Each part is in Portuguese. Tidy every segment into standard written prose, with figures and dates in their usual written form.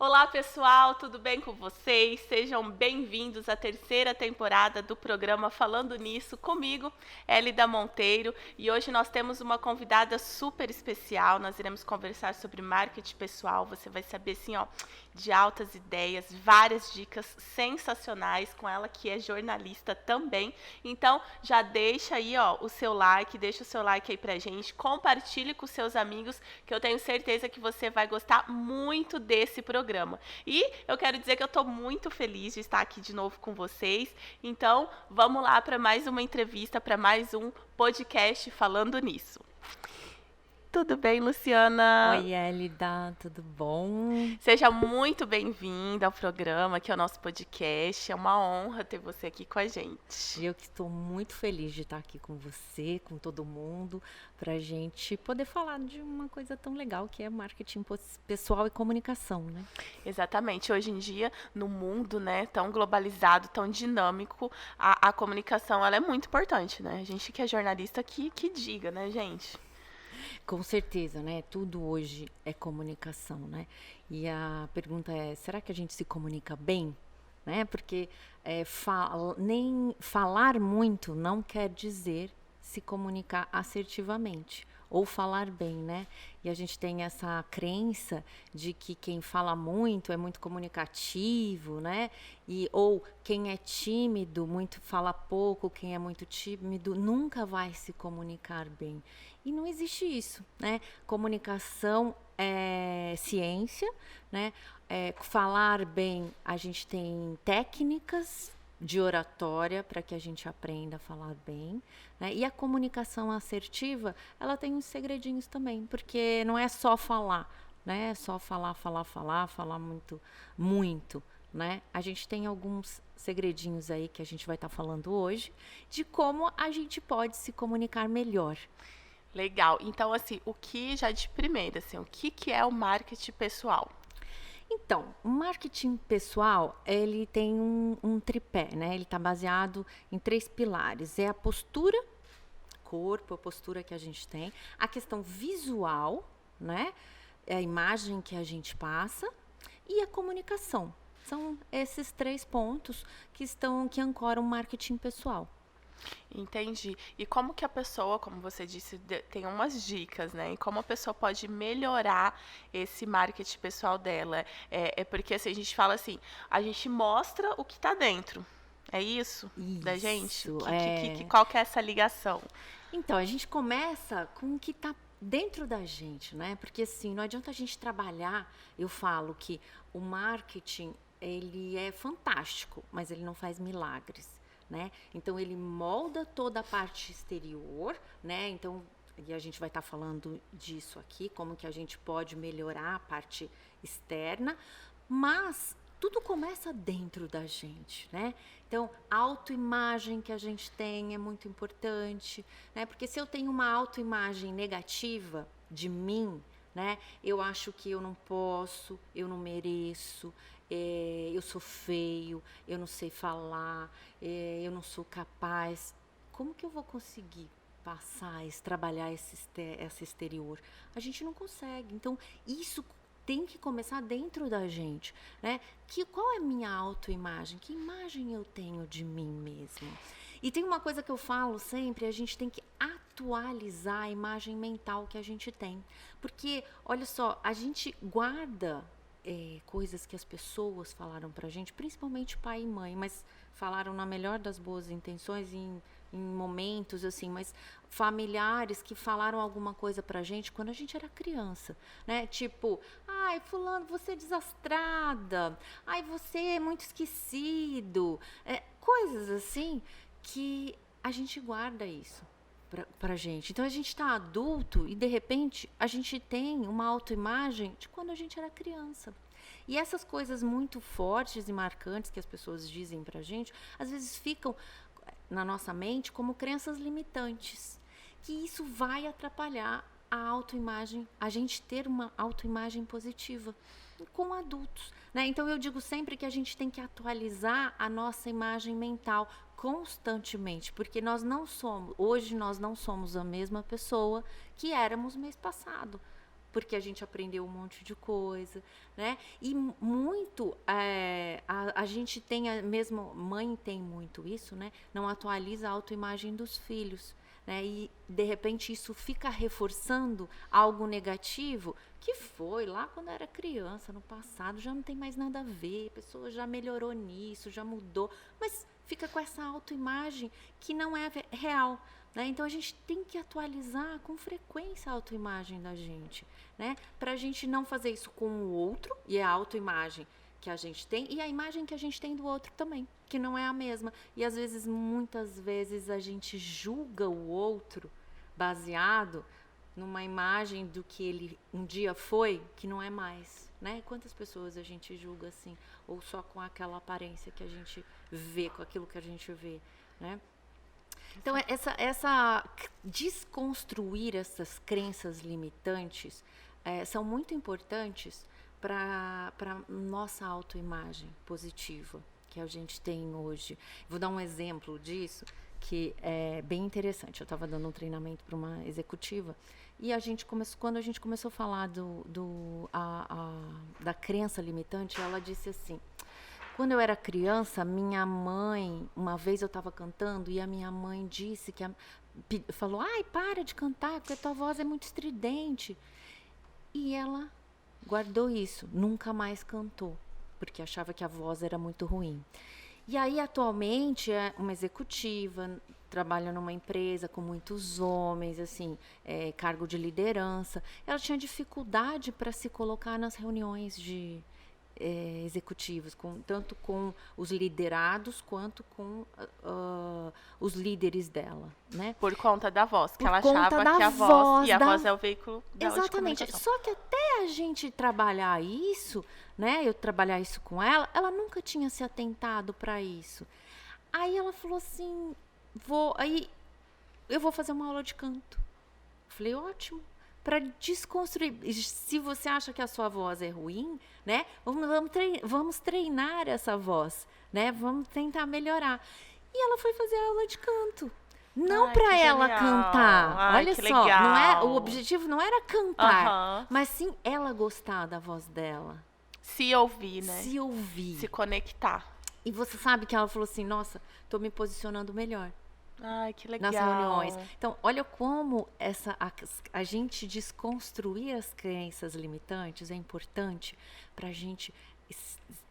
Olá, pessoal, tudo bem com vocês? Sejam bem-vindos à terceira temporada do programa Falando Nisso, comigo, Elida Monteiro. E hoje nós temos uma convidada super especial. Nós iremos conversar sobre marketing pessoal. Você vai saber, assim, ó, de altas ideias, várias dicas sensacionais com ela, que é jornalista também. Então, já deixa aí, ó, o seu like, deixa o seu like aí pra gente, compartilhe com seus amigos, que eu tenho certeza que você vai gostar muito desse programa. E eu quero dizer que eu estou muito feliz de estar aqui de novo com vocês. Então, vamos lá para mais uma entrevista, para mais um podcast falando nisso. Tudo bem, Luciana? Oi, Elida, tudo bom? Seja muito bem-vinda ao programa, que é o nosso podcast. É uma honra ter você aqui com a gente. Eu que estou muito feliz de estar aqui com você, com todo mundo, para a gente poder falar de uma coisa tão legal que é marketing pessoal e comunicação, né? Exatamente. Hoje em dia, no mundo, né, tão globalizado, tão dinâmico, a comunicação ela é muito importante, né? A gente que é jornalista que diga, né, gente? Com certeza, né? Tudo hoje é comunicação, né? E a pergunta é: será que a gente se comunica bem? Né? Porque nem falar muito não quer dizer se comunicar assertivamente ou falar bem, né? E a gente tem essa crença de que quem fala muito é muito comunicativo, né? Ou quem é tímido, muito fala pouco, quem é muito tímido nunca vai se comunicar bem. E não existe isso, né? Comunicação é ciência, né? Falar bem, a gente tem técnicas de oratória para que a gente aprenda a falar bem, né? E a comunicação assertiva, ela tem uns segredinhos também, porque não é só falar, né? É só falar muito, muito, né? A gente tem alguns segredinhos aí que a gente vai estar falando hoje de como a gente pode se comunicar melhor. Legal. Então, assim, o que já de primeira, assim, o que é o marketing pessoal? Então, o marketing pessoal, ele tem um tripé, né? Ele está baseado em 3 pilares. É a postura, corpo, a postura que a gente tem, a questão visual, né? É a imagem que a gente passa e a comunicação. São esses 3 pontos que ancoram o marketing pessoal. Entendi. E como que a pessoa, como você disse, tem umas dicas, né? E como a pessoa pode melhorar esse marketing pessoal dela? É porque assim, a gente fala assim, a gente mostra o que está dentro. É isso da gente? Isso, Qual que é essa ligação? Então, a gente começa com o que está dentro da gente, né? Porque assim, não adianta a gente trabalhar. Eu falo que o marketing, ele é fantástico, mas ele não faz milagres, né? Então, ele molda toda a parte exterior, né? Então, e a gente vai estar falando disso aqui, como que a gente pode melhorar a parte externa, mas tudo começa dentro da gente, né? Então, a autoimagem que a gente tem é muito importante, né? Porque se eu tenho uma autoimagem negativa de mim, né? Eu acho que eu não posso, eu não mereço, eu sou feio, eu não sei falar, eu não sou capaz. Como que eu vou conseguir passar, trabalhar esse exterior? A gente não consegue. Então, isso tem que começar dentro da gente, né? Qual é a minha autoimagem? Que imagem eu tenho de mim mesma? E tem uma coisa que eu falo sempre, a gente tem que atualizar a imagem mental que a gente tem. Porque, olha só, a gente guarda coisas que as pessoas falaram pra gente, principalmente pai e mãe, mas falaram na melhor das boas intenções, em momentos assim, mas familiares que falaram alguma coisa pra gente quando a gente era criança, né? Tipo, ai, fulano, você é desastrada, ai, você é muito esquecido, coisas assim que a gente guarda isso pra gente. Então a gente tá adulto e de repente a gente tem uma autoimagem de quando a gente era criança. E essas coisas muito fortes e marcantes que as pessoas dizem pra gente, às vezes ficam na nossa mente como crenças limitantes, que isso vai atrapalhar a autoimagem, a gente ter uma autoimagem positiva com adultos, né? Então eu digo sempre que a gente tem que atualizar a nossa imagem mental constantemente, porque hoje nós não somos a mesma pessoa que éramos mês passado. porque a gente aprendeu um monte de coisa, né? E muito, a gente tem, mesmo mãe tem muito isso, né? Não atualiza a autoimagem dos filhos, né? E, de repente, isso fica reforçando algo negativo que foi lá quando era criança, no passado, já não tem mais nada a ver, a pessoa já melhorou nisso, já mudou, mas fica com essa autoimagem que não é real, né? Então, a gente tem que atualizar com frequência a autoimagem da gente, né? Para a gente não fazer isso com o outro, e é a autoimagem que a gente tem, e a imagem que a gente tem do outro também, que não é a mesma. E às vezes, muitas vezes, a gente julga o outro baseado numa imagem do que ele um dia foi, que não é mais, né? Quantas pessoas a gente julga assim, ou só com aquela aparência que a gente vê, com aquilo que a gente vê, né? Então, essa desconstruir essas crenças limitantes são muito importantes para nossa autoimagem positiva que a gente tem hoje. Vou dar um exemplo disso que é bem interessante. Eu estava dando um treinamento para uma executiva e quando a gente começou a falar da crença limitante, ela disse assim: quando eu era criança, minha mãe, uma vez eu estava cantando e a minha mãe disse falou: ai, para de cantar, porque a tua voz é muito estridente. E ela guardou isso, nunca mais cantou, porque achava que a voz era muito ruim. E aí, atualmente, é uma executiva, trabalha numa empresa com muitos homens, assim, cargo de liderança. Ela tinha dificuldade para se colocar nas reuniões de executivos, tanto com os liderados quanto com os líderes dela, né? Por conta da voz, que Por ela conta achava da que a voz, e a voz é o veículo dela de Exatamente. comunicação. Só que até a gente trabalhar isso, né? Eu trabalhar isso com ela nunca tinha se atentado para isso. Aí ela falou assim: eu vou fazer uma aula de canto. Eu falei: ótimo. Para desconstruir. Se você acha que a sua voz é ruim, né? Vamos treinar essa voz, né? Vamos tentar melhorar. E ela foi fazer a aula de canto. Não para ela cantar. Olha só, legal. o objetivo não era cantar, mas sim ela gostar da voz dela. Se ouvir, né? Se ouvir. Se conectar. E você sabe que ela falou assim: nossa, tô me posicionando melhor. Ai, que legal. Nas reuniões. Então, olha como a gente desconstruir as crenças limitantes é importante para a gente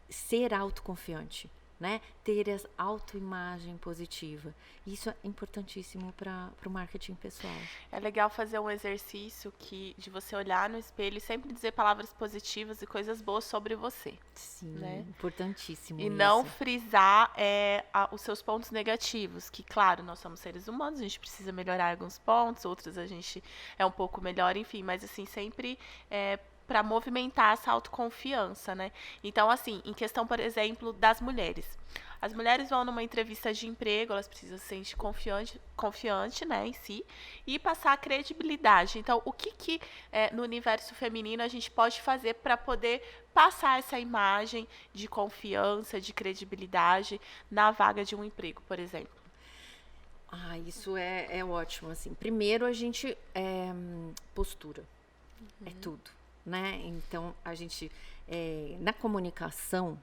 ser autoconfiante, né? Ter a autoimagem positiva. Isso é importantíssimo para o marketing pessoal. É legal fazer um exercício de você olhar no espelho e sempre dizer palavras positivas e coisas boas sobre você. Sim, né? Importantíssimo. E isso. não frisar os seus pontos negativos, que claro, nós somos seres humanos, a gente precisa melhorar alguns pontos, outros a gente é um pouco melhor, enfim, mas assim, sempre para movimentar essa autoconfiança, né? Então, assim, em questão, por exemplo, das mulheres. As mulheres vão numa entrevista de emprego, elas precisam se sentir confiante, né, em si, e passar a credibilidade. Então, o que no universo feminino a gente pode fazer para poder passar essa imagem de confiança, de credibilidade na vaga de um emprego, por exemplo? Isso é ótimo, assim. Primeiro, a gente postura, é tudo, né? Então, a gente, na comunicação,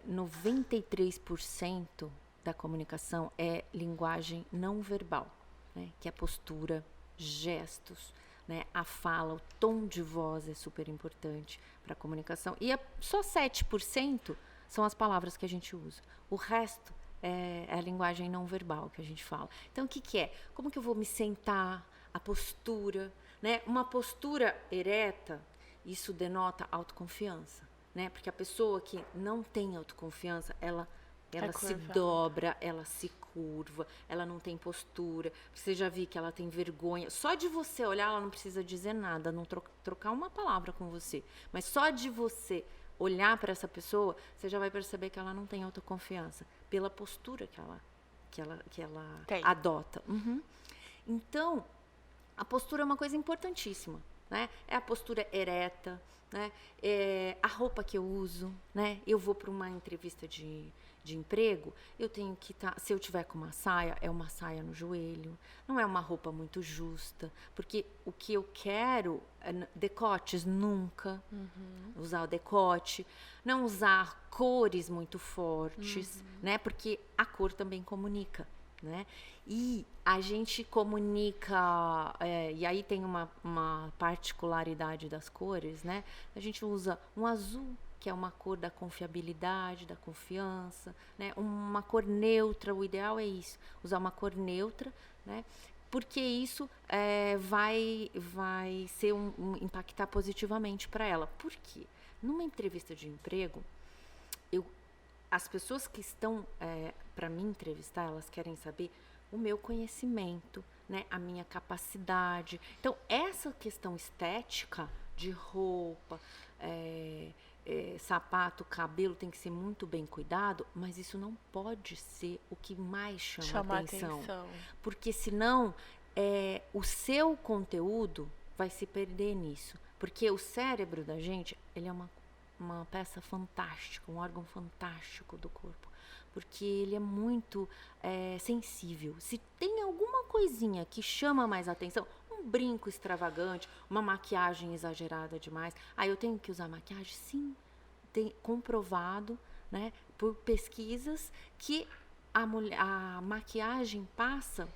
93% da comunicação é linguagem não verbal, né? Que é postura, gestos, né? A fala, o tom de voz é super importante para a comunicação. E só 7% são as palavras que a gente usa. O resto é a linguagem não verbal que a gente fala. Então, o que é? Como que eu vou me sentar? A postura, né? Uma postura ereta, isso denota autoconfiança. Né? Porque a pessoa que não tem autoconfiança, ela se dobra, ela se curva, ela não tem postura. Você já viu que ela tem vergonha. Só de você olhar, ela não precisa dizer nada, não trocar uma palavra com você. Mas só de você olhar para essa pessoa, você já vai perceber que ela não tem autoconfiança. Pela postura que ela adota. Uhum. Então, a postura é uma coisa importantíssima. Né? É a postura ereta, né? A roupa que eu uso, né? Eu vou para uma entrevista de emprego, eu tenho que estar, se eu tiver com uma saia, é uma saia no joelho, não é uma roupa muito justa, porque o que eu quero, decotes nunca, usar o decote, não usar cores muito fortes, né? Porque a cor também comunica, né? E a gente comunica, e aí tem uma particularidade das cores, né? A gente usa um azul, que é uma cor da confiabilidade, da confiança, né? Uma cor neutra, o ideal é isso, usar uma cor neutra, né? Porque isso vai ser impactar positivamente para ela. Por quê? Numa entrevista de emprego, as pessoas que estão para me entrevistar, elas querem saber o meu conhecimento, né? A minha capacidade. Então, essa questão estética de roupa, sapato, cabelo tem que ser muito bem cuidado, mas isso não pode ser o que mais chama atenção. Porque senão o seu conteúdo vai se perder nisso. Porque o cérebro da gente, ele é uma peça fantástica, um órgão fantástico do corpo. Porque ele é muito sensível. Se tem alguma coisinha que chama mais atenção, um brinco extravagante, uma maquiagem exagerada demais, eu tenho que usar maquiagem? Sim, tem comprovado, né, por pesquisas que a maquiagem passa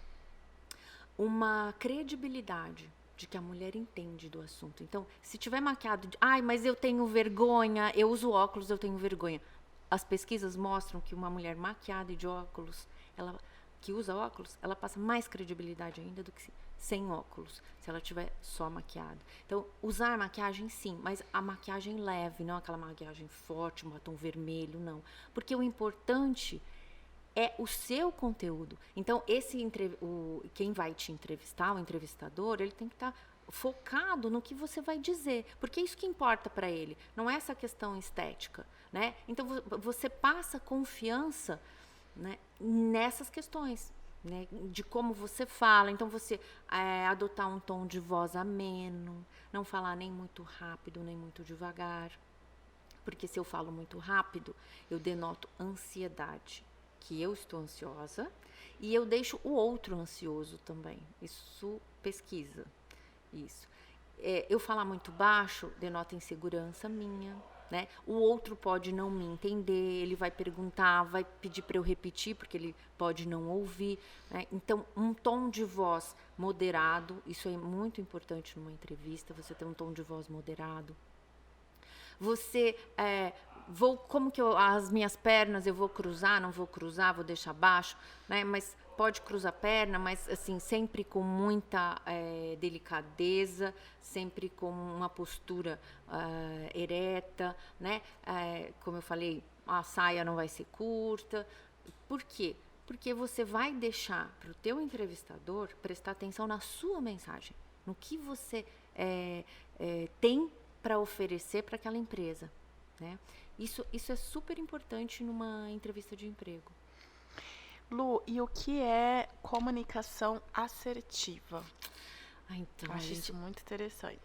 uma credibilidade de que a mulher entende do assunto. Então, se tiver maquiado, mas eu tenho vergonha, eu uso óculos, eu tenho vergonha. As pesquisas mostram que uma mulher maquiada e de óculos, que usa óculos, ela passa mais credibilidade ainda do que sem óculos, se ela tiver só maquiada. Então, usar maquiagem sim, mas a maquiagem leve, não aquela maquiagem forte, um batom vermelho, não. Porque o importante é o seu conteúdo. Então, quem vai te entrevistar, o entrevistador, ele tem que estar focado no que você vai dizer, porque é isso que importa para ele, não é essa questão estética, né? Então você passa confiança, né, nessas questões, né, de como você fala. Então você adotar um tom de voz ameno, não falar nem muito rápido nem muito devagar, porque se eu falo muito rápido eu denoto ansiedade, que eu estou ansiosa, e eu deixo o outro ansioso também. Isso pesquisa. Isso. Eu falar muito baixo denota insegurança minha, né? O outro pode não me entender, ele vai perguntar, vai pedir para eu repetir, porque ele pode não ouvir, né? Então, um tom de voz moderado, isso é muito importante numa entrevista, você ter um tom de voz moderado. Você, como que as minhas pernas, eu vou cruzar, não vou cruzar, vou deixar baixo, né? Mas pode cruzar a perna, mas assim, sempre com muita delicadeza, sempre com uma postura ereta, né? Como eu falei, a saia não vai ser curta. Por quê? Porque você vai deixar para o teu entrevistador prestar atenção na sua mensagem, no que você tem para oferecer para aquela empresa, né? Isso é super importante numa entrevista de emprego. Lu, e o que é comunicação assertiva? Então, acho isso muito interessante.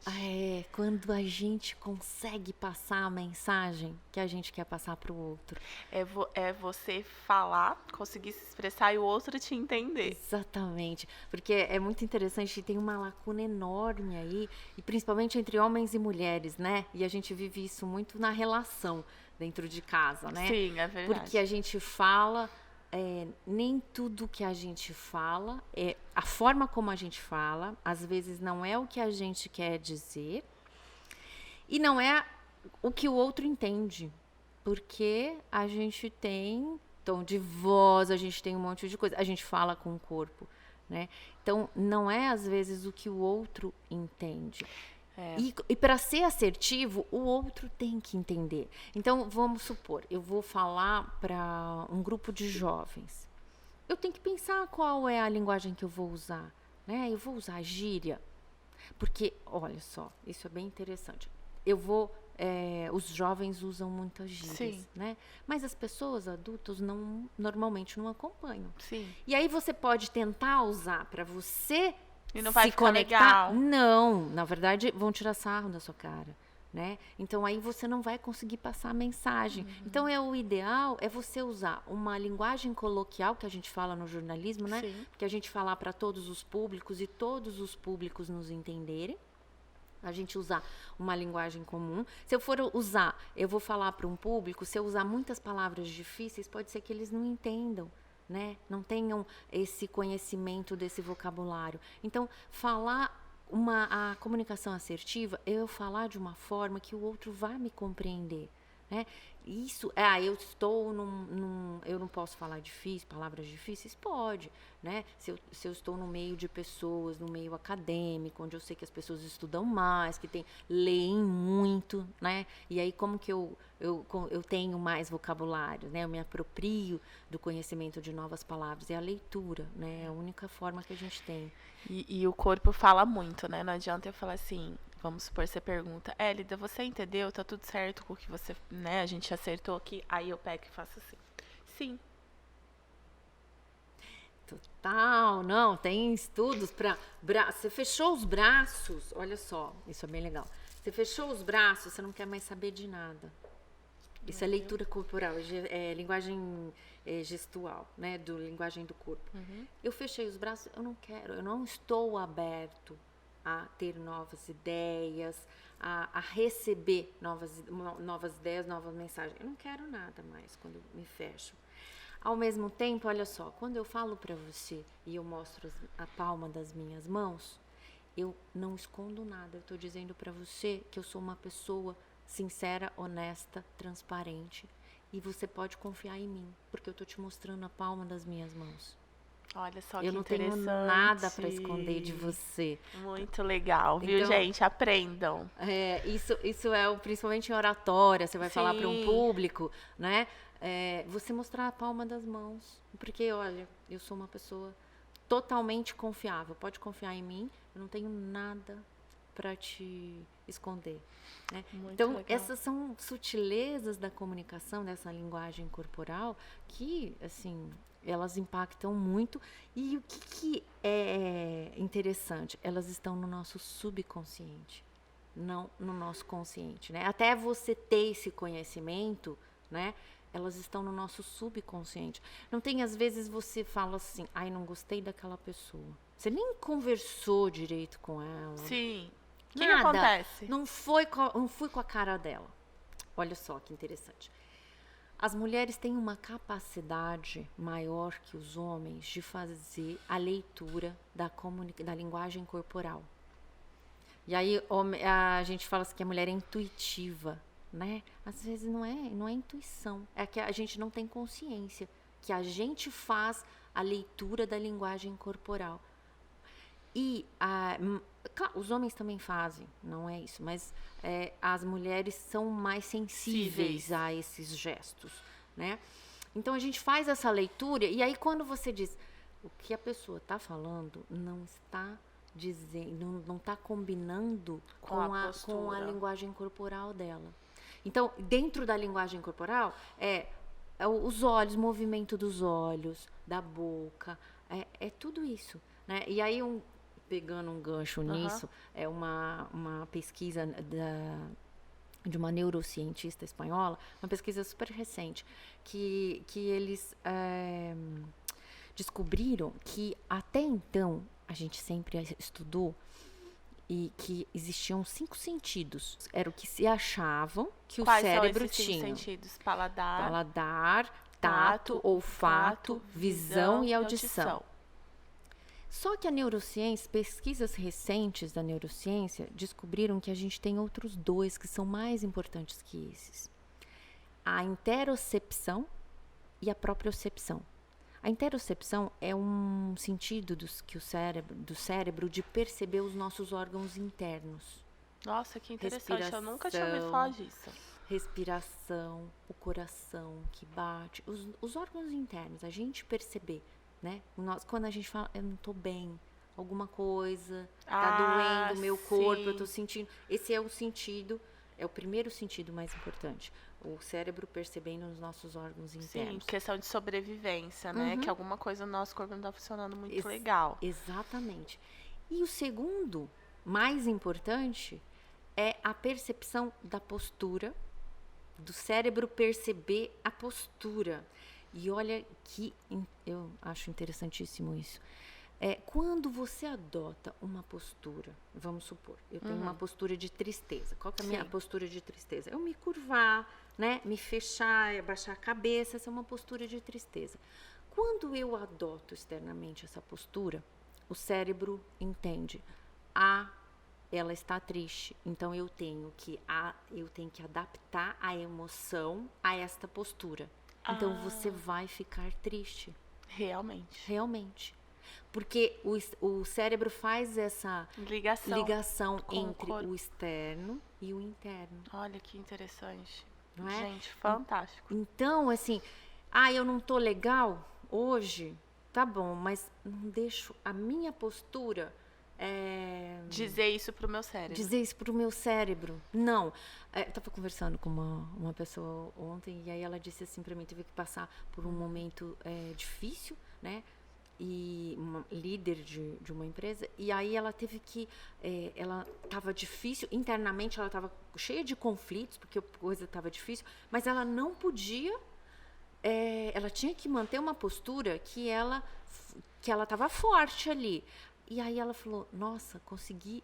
Quando a gente consegue passar a mensagem que a gente quer passar para o outro. É você falar, conseguir se expressar e o outro te entender. Exatamente, porque é muito interessante, tem uma lacuna enorme aí, e principalmente entre homens e mulheres, né? E a gente vive isso muito na relação dentro de casa, né? Sim, é verdade. Porque a gente fala... nem tudo que a gente fala, a forma como a gente fala, às vezes não é o que a gente quer dizer e não é o que o outro entende, porque a gente tem tom de voz, a gente tem um monte de coisa, a gente fala com o corpo, né? Então, não é às vezes o que o outro entende. E para ser assertivo, o outro tem que entender. Então, vamos supor, eu vou falar para um grupo de jovens. Eu tenho que pensar qual é a linguagem que eu vou usar, né? Eu vou usar gíria, porque, olha só, isso é bem interessante. Os jovens usam muitas gírias, sim, né? Mas as pessoas adultas normalmente não acompanham. Sim. E aí você pode tentar usar para você... E não vai se ficar conectar? Legal. Não, na verdade vão tirar sarro da sua cara, né? Então aí você não vai conseguir passar a mensagem. Então o ideal é você usar uma linguagem coloquial, que a gente fala no jornalismo, né? Sim. Que a gente falar para todos os públicos e todos os públicos nos entenderem. A gente usar uma linguagem comum. Se eu for usar, eu vou falar para um público, se eu usar muitas palavras difíceis, pode ser que eles não entendam, né? Não tenham esse conhecimento desse vocabulário. Então, a comunicação assertiva é eu falar de uma forma que o outro vai me compreender, né? Isso, eu estou eu não posso falar palavras difíceis? Pode, né? Se eu estou no meio de pessoas, no meio acadêmico, onde eu sei que as pessoas estudam mais, leem muito, né? E aí como que eu tenho mais vocabulário, né? Eu me aproprio do conhecimento de novas palavras. É a leitura, né? É a única forma que a gente tem. E o corpo fala muito, né? Não adianta eu falar assim, vamos supor, você pergunta, Elida, você entendeu? Tá tudo certo com o que você, né? A gente acertou aqui. Aí eu pego e faço assim. Sim. Total, não, tem estudos para você fechou os braços, olha só, isso é bem legal. Você fechou os braços, você não quer mais saber de nada. Isso é leitura corporal, é linguagem gestual, né, linguagem do corpo. Eu fechei os braços, eu não estou aberto a ter novas ideias, a receber novas ideias, novas mensagens. Eu não quero nada mais quando eu me fecho. Ao mesmo tempo, olha só, quando eu falo para você e eu mostro a palma das minhas mãos, eu não escondo nada. Eu estou dizendo para você que eu sou uma pessoa sincera, honesta, transparente. E você pode confiar em mim, porque eu estou te mostrando a palma das minhas mãos. Olha só que eu não interessante. tenho nada para esconder de você. Muito legal, viu, Então, gente? Aprendam. Isso é principalmente em oratória, você vai falar para um público, né? Você mostrar a palma das mãos. Porque, olha, eu sou uma pessoa totalmente confiável. Pode confiar em mim, eu não tenho nada para te esconder. Né? Então, legal. Essas são sutilezas da comunicação, dessa linguagem corporal, que, assim, elas impactam muito. E o que é interessante? Elas estão no nosso subconsciente, não no nosso consciente. Né? Até você ter esse conhecimento, né? Elas estão no nosso subconsciente. Não tem, às vezes, você fala assim, não gostei daquela pessoa. Você nem conversou direito com ela. Sim. O que acontece? Não fui com a cara dela. Olha só que interessante. As mulheres têm uma capacidade maior que os homens de fazer a leitura da linguagem corporal. E aí a gente fala assim que a mulher é intuitiva, né? Às vezes não é intuição. É que a gente não tem consciência que a gente faz a leitura da linguagem corporal. E claro, os homens também fazem, não é isso, mas as mulheres são mais sensíveis a esses gestos, né? Então a gente faz essa leitura e aí quando você diz o que a pessoa está falando não está dizendo, não está combinando com a linguagem corporal dela. Então, dentro da linguagem corporal os olhos, movimento dos olhos, da boca, é tudo isso, né? E aí pegando um gancho nisso, é uma pesquisa de uma neurocientista espanhola, uma pesquisa super recente, que eles descobriram que até então, a gente sempre estudou, e que existiam 5 sentidos. Era o que se achavam que o cérebro tinha. Quais são esses 5 sentidos? Paladar, tato, olfato, visão e audição. Só que a neurociência, pesquisas recentes da neurociência, descobriram que a gente tem outros 2 que são mais importantes que esses. A interocepção e a propriocepção. A interocepção é um sentido do cérebro de perceber os nossos órgãos internos. Nossa, que interessante, eu nunca tinha ouvido falar disso. Respiração, o coração que bate, os órgãos internos, a gente perceber. Né? Quando a gente fala, eu não estou bem, alguma coisa está doendo o meu corpo, eu estou sentindo. Esse é o sentido, é o primeiro sentido mais importante. O cérebro percebendo os nossos órgãos internos. Sim, questão de sobrevivência, né? Que alguma coisa no nosso corpo não está funcionando muito legal. Exatamente. E o segundo, mais importante, é a percepção da postura, do cérebro perceber a postura. E olha que eu acho interessantíssimo isso. Quando você adota uma postura, vamos supor, eu tenho uma postura de tristeza. Qual que é a minha postura de tristeza? Eu me curvar, né? Me fechar, abaixar a cabeça, essa é uma postura de tristeza. Quando eu adoto externamente essa postura, o cérebro entende. Ela está triste, então eu tenho que adaptar a emoção a esta postura. Então você vai ficar triste. Realmente. Porque o cérebro faz essa ligação entre o externo e o interno. Olha que interessante. Não é? Gente, fantástico. Então, assim, eu não tô legal hoje, tá bom, mas não deixo a minha postura dizer isso pro meu cérebro. Dizer isso pro meu cérebro. Não. Eu tava conversando com uma pessoa ontem e aí ela disse assim pra mim, teve que passar por um momento difícil, né? E uma líder de uma empresa, e aí ela teve que, ela estava difícil, internamente ela estava cheia de conflitos, porque a coisa estava difícil, mas ela não podia, ela tinha que manter uma postura que ela estava forte ali. E aí ela falou, nossa, consegui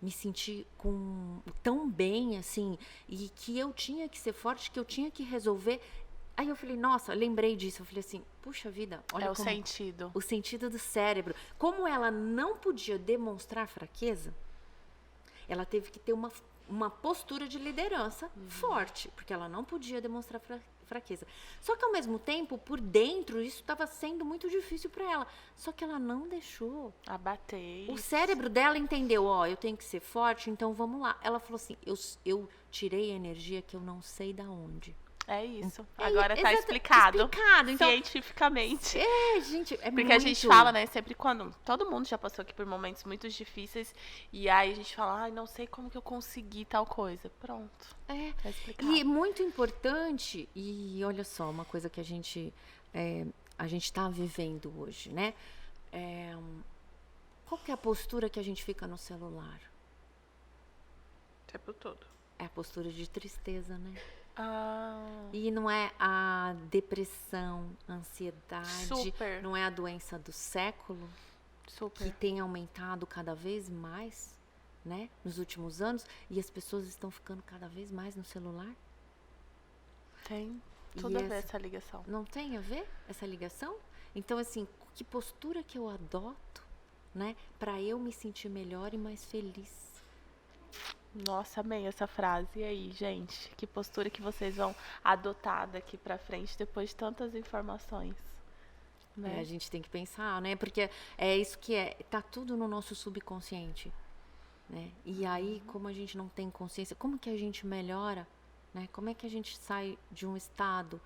me sentir tão bem, assim, e que eu tinha que ser forte, que eu tinha que resolver. Aí eu falei, nossa, lembrei disso. Eu falei assim, puxa vida, olha o sentido. O sentido do cérebro. Como ela não podia demonstrar fraqueza, ela teve que ter uma postura de liderança forte, porque ela não podia demonstrar fraqueza. Só que, ao mesmo tempo, por dentro, isso estava sendo muito difícil para ela. Só que ela não deixou. Abater. O cérebro dela entendeu, eu tenho que ser forte, então vamos lá. Ela falou assim, eu tirei a energia que eu não sei da onde. É isso. Agora tá explicado então, cientificamente. Gente, porque a gente fala, né, sempre quando todo mundo já passou aqui por momentos muito difíceis e aí a gente fala, não sei como que eu consegui tal coisa. Pronto. Tá explicado. E muito importante, e olha só, uma coisa que a gente tá vivendo hoje, né? Qual que é a postura que a gente fica no celular? O tempo todo. É a postura de tristeza, né? E não é a depressão, a ansiedade, super. Não é a doença do século, super. Que tem aumentado cada vez mais, né, nos últimos anos, e as pessoas estão ficando cada vez mais no celular? Tem tudo a ver essa ligação. Não tem a ver essa ligação? Então, assim, que postura que eu adoto, né, para eu me sentir melhor e mais feliz? Nossa, amei essa frase. E aí, gente? Que postura que vocês vão adotar daqui pra frente depois de tantas informações? Né? A gente tem que pensar, né? Porque é isso que tá tudo no nosso subconsciente, né? E aí, como a gente não tem consciência, como que a gente melhora, né? Como é que a gente sai de um estado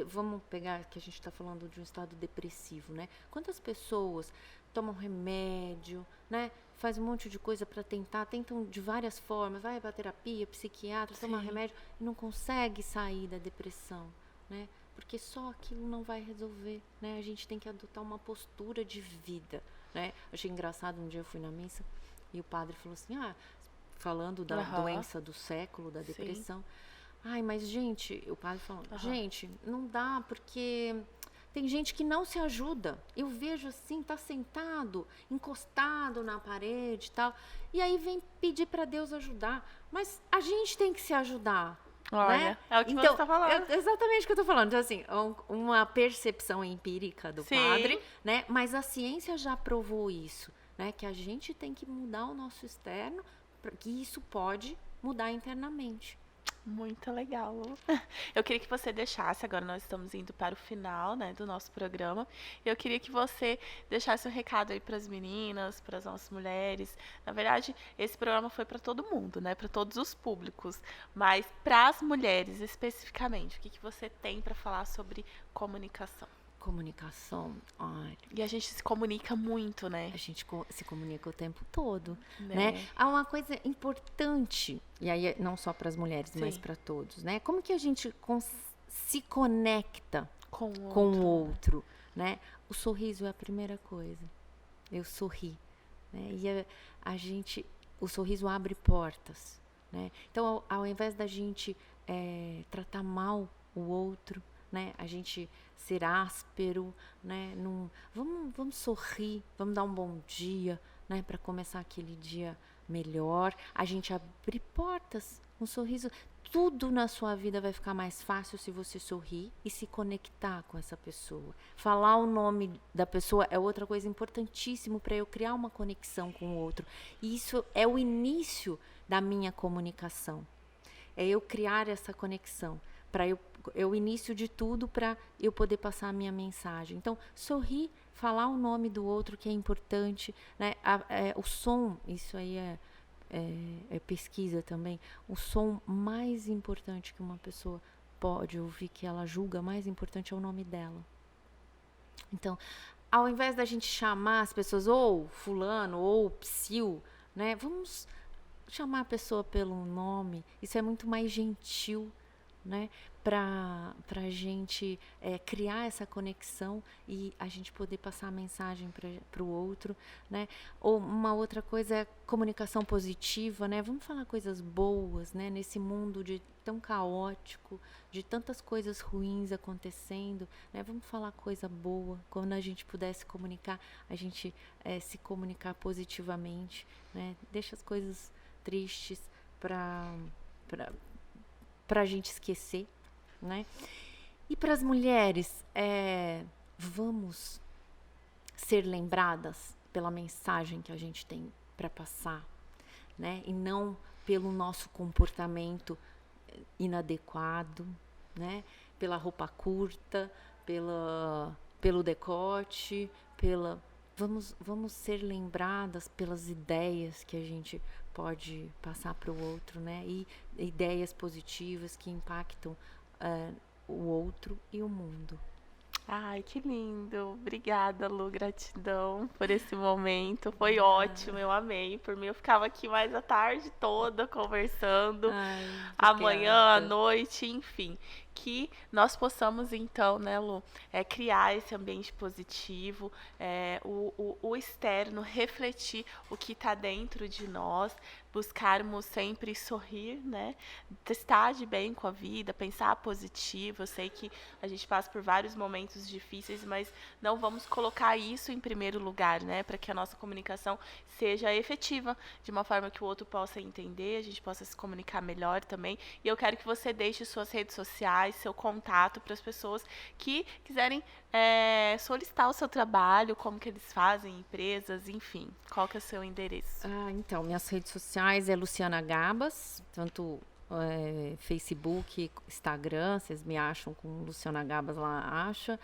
vamos pegar que a gente está falando de um estado depressivo, né? Quantas pessoas tomam remédio, né? Faz um monte de coisa para tentam de várias formas, vai para terapia, psiquiatra, toma remédio e não consegue sair da depressão, né? Porque só aquilo não vai resolver, né? A gente tem que adotar uma postura de vida, né? Achei engraçado, um dia eu fui na missa e o padre falou assim, falando da doença do século, da depressão. Mas gente, o padre falando, gente, não dá porque tem gente que não se ajuda. Eu vejo assim, tá sentado, encostado na parede e tal. E aí vem pedir para Deus ajudar. Mas a gente tem que se ajudar. Olha, né? É o que você tá falando. Exatamente o que eu tô falando. Então, assim, uma percepção empírica do padre, né? Mas a ciência já provou isso, né? Que a gente tem que mudar o nosso externo, que isso pode mudar internamente. Muito legal. Eu queria que você deixasse, agora nós estamos indo para o final, né, do nosso programa. Eu queria que você deixasse um recado aí para as meninas, para as nossas mulheres. Na verdade, esse programa foi para todo mundo, né, para todos os públicos. Mas para as mulheres especificamente, o que você tem para falar sobre comunicação? Comunicação, E a gente se comunica muito, né? A gente se comunica o tempo todo, né? Há uma coisa importante, e aí não só para as mulheres, mas para todos, né? Como que a gente se conecta com o outro, né? O sorriso é a primeira coisa. Eu sorri, né? E a gente o sorriso abre portas, né? Então, ao invés da gente tratar mal o outro, né? A gente ser áspero, né? Vamos sorrir, vamos dar um bom dia, né? Para começar aquele dia melhor. A gente abrir portas, um sorriso. Tudo na sua vida vai ficar mais fácil se você sorrir e se conectar com essa pessoa. Falar o nome da pessoa é outra coisa importantíssima para eu criar uma conexão com o outro. E isso é o início da minha comunicação. É eu criar essa conexão. É o início de tudo para eu poder passar a minha mensagem. Então, sorrir, falar o nome do outro que é importante, né? O som, isso aí é pesquisa também. O som mais importante que uma pessoa pode ouvir, que ela julga mais importante, é o nome dela. Então, ao invés da gente chamar as pessoas, ou fulano, ou psil, né? Vamos chamar a pessoa pelo nome. Isso é muito mais gentil, né? Para a gente criar essa conexão e a gente poder passar a mensagem para o outro, né? Ou uma outra coisa é comunicação positiva, né? Vamos falar coisas boas, né? Nesse mundo tão caótico, de tantas coisas ruins acontecendo, né? Vamos falar coisa boa. Quando a gente puder se comunicar, a gente se comunicar positivamente, né? Deixa as coisas tristes para a gente esquecer, né? E para as mulheres, vamos ser lembradas pela mensagem que a gente tem para passar, né? E não pelo nosso comportamento inadequado, né? Pela roupa curta, pelo decote, vamos ser lembradas pelas ideias que a gente pode passar para o outro, né? E ideias positivas que impactam o outro e o mundo. Ai, que lindo. Obrigada, Lu. Gratidão por esse momento. Foi ótimo, eu amei. Por mim, eu ficava aqui mais a tarde toda conversando. Ai, amanhã, à noite, enfim. Que nós possamos, então, né, Lu, criar esse ambiente positivo, o externo refletir o que está dentro de nós, buscarmos sempre sorrir, né, estar de bem com a vida, pensar positivo. Eu sei que a gente passa por vários momentos difíceis, mas não vamos colocar isso em primeiro lugar, né, para que a nossa comunicação seja efetiva, de uma forma que o outro possa entender, a gente possa se comunicar melhor também. E eu quero que você deixe suas redes sociais, seu contato para as pessoas que quiserem solicitar o seu trabalho, como que eles fazem, empresas, enfim. Qual que é o seu endereço? Então, minhas redes sociais é Luciana Gabas, tanto Facebook, Instagram, vocês me acham com Luciana Gabas lá, acha.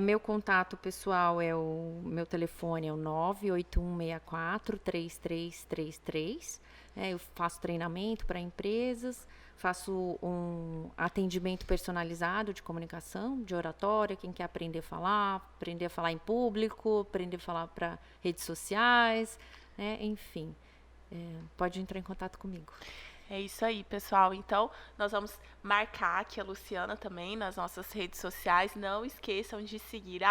Meu contato pessoal meu telefone é o 981643333. Eu faço treinamento para empresas, faço um atendimento personalizado de comunicação, de oratória, quem quer aprender a falar em público, aprender a falar para redes sociais, né? Enfim, pode entrar em contato comigo. É isso aí, pessoal. Então, nós vamos marcar aqui a Luciana também nas nossas redes sociais. Não esqueçam de seguir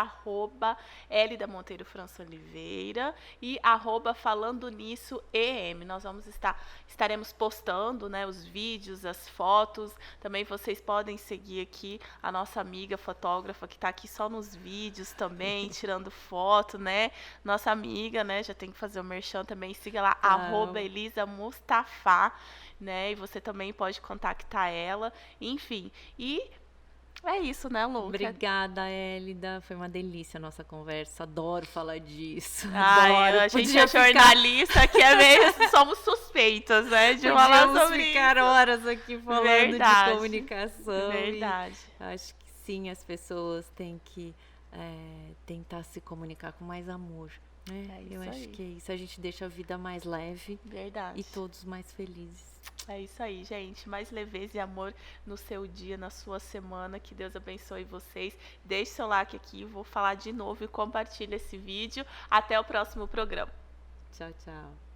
@LdaMonteiroFrança-Oliveira e @FalandoNisso-EM. Nós estaremos postando, né, os vídeos, as fotos. Também vocês podem seguir aqui a nossa amiga fotógrafa que está aqui só nos vídeos também, tirando foto, né? Nossa amiga, né? Já tem que fazer o merchan também. Siga lá, @ElisaMustafa. Né? E você também pode contactar ela, enfim. E é isso, né, Lu? Obrigada, Hélida. Foi uma delícia a nossa conversa. Adoro falar disso. A gente é jornalista, que somos suspeitas, né? De falar sobre ficar isso. Horas aqui falando de comunicação. Verdade. Acho que sim, as pessoas têm que tentar se comunicar com mais amor. Eu acho que é isso. A gente deixa a vida mais leve. Verdade. E todos mais felizes. É isso aí, gente. Mais leveza e amor no seu dia, na sua semana. Que Deus abençoe vocês. Deixe seu like aqui. Vou falar de novo e compartilhe esse vídeo. Até o próximo programa. Tchau, tchau.